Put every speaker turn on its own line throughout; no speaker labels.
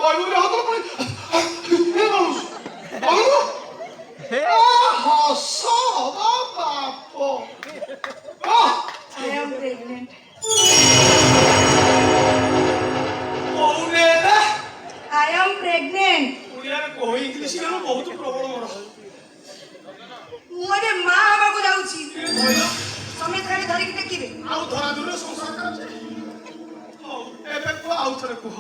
କହିବୁ ବୋଲି ହତର ପୁଣି ହସ ବାପ
I am pregnant.
କହୁନେ ନା
I am pregnant.
ଓଡ଼ିଆରେ କହି ଇଂଲିଶ ଗାନ ବହୁତ ପ୍ରବଳ ମୋର
ମୁଁ ଏବେ ମା ହବାକୁ ଯାଉଛି।
କହିଲ
ସମେତ ଖାଲି ଧରିକି ଦେଖିବେ।
ଆଉ ଧରା ଧୁରେ ସଂସାର କରାଯାଏ ହଉ ଏବେ କୁହ ଆଉ ଥରେ କୁହ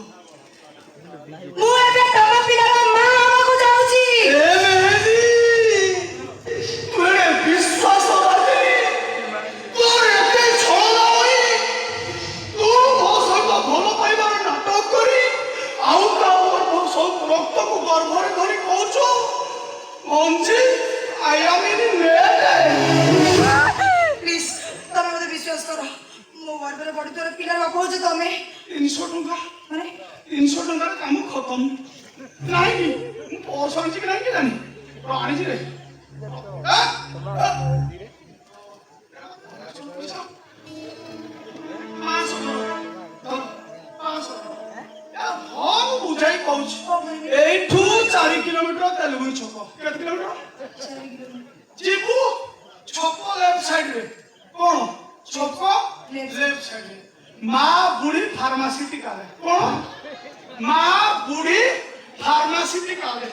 ମୁଁ ଏବେ ତମ ପିଲାର ମା ହବାକୁ ଯାଉଛି।
ବିଶ୍ୱାସ ତୋର ଏତେ ଛଳନା ହୋଇ ତୁ ମୋ ସହିତ ଭଲ ପାଇବାର ନାଟକ କରି ଆଉ ସବୁ ରକ୍ତକୁ ଗର୍ଭରେ ଧରି କହୁଛୁ ମଞ୍ଜି
ପ୍ଲିଜ ତମେ ମତେ ବିଶ୍ୱାସ କର ମୋ ଗର୍ଭରେ ପଡିଥିବା ପିଲାର ବାପ ହଉଛି ତମେ।
300 ଟଙ୍କା
ମାନେ
300 ଟଙ୍କାର କାମ ଖତମ ନାଇଁ ମୁଁ ପର୍ସ ଆଣିଛି କି ନାହିଁ କି ଜାଣି ଆଣିଛି ରେ ହଁ ମୁଁ ବୁଝାଇ କହୁଛି ଏଇଠୁ 4 କିଲୋମିଟର ତେଲୁଗୁଇ ଛକ କେତେ କିଲୋମିଟର ଯିବୁ ଛକ ଲେଫ୍ଟ ସାଇଡରେ କଣ ଛକ ଲେଫ୍ଟ ସାଇଡରେ ମା ବୁଢୀ ଫାର୍ମାସିଟି କାଳେ କଣ ମା ବୁଢୀ ଫାର୍ମାସିଟି କାଳେ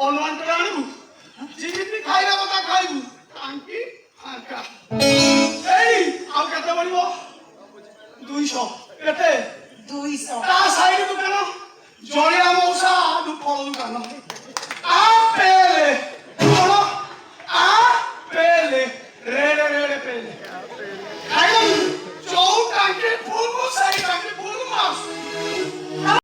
ଅନୱାଣ୍ଟେଡ୍ ଆଣିବୁ ଯେମିତି ଖାଇବା କଥା ଖାଇବୁ ଟାଙ୍କି ଫାଙ୍କା ଏଇ ଆଉ କେତେ ବଳିବ 200 କେତେ
200
ତା ସାଇଡ ଦୋକାନ ଜଳିଆ ମଉସା ଫଳ ଦୋକାନ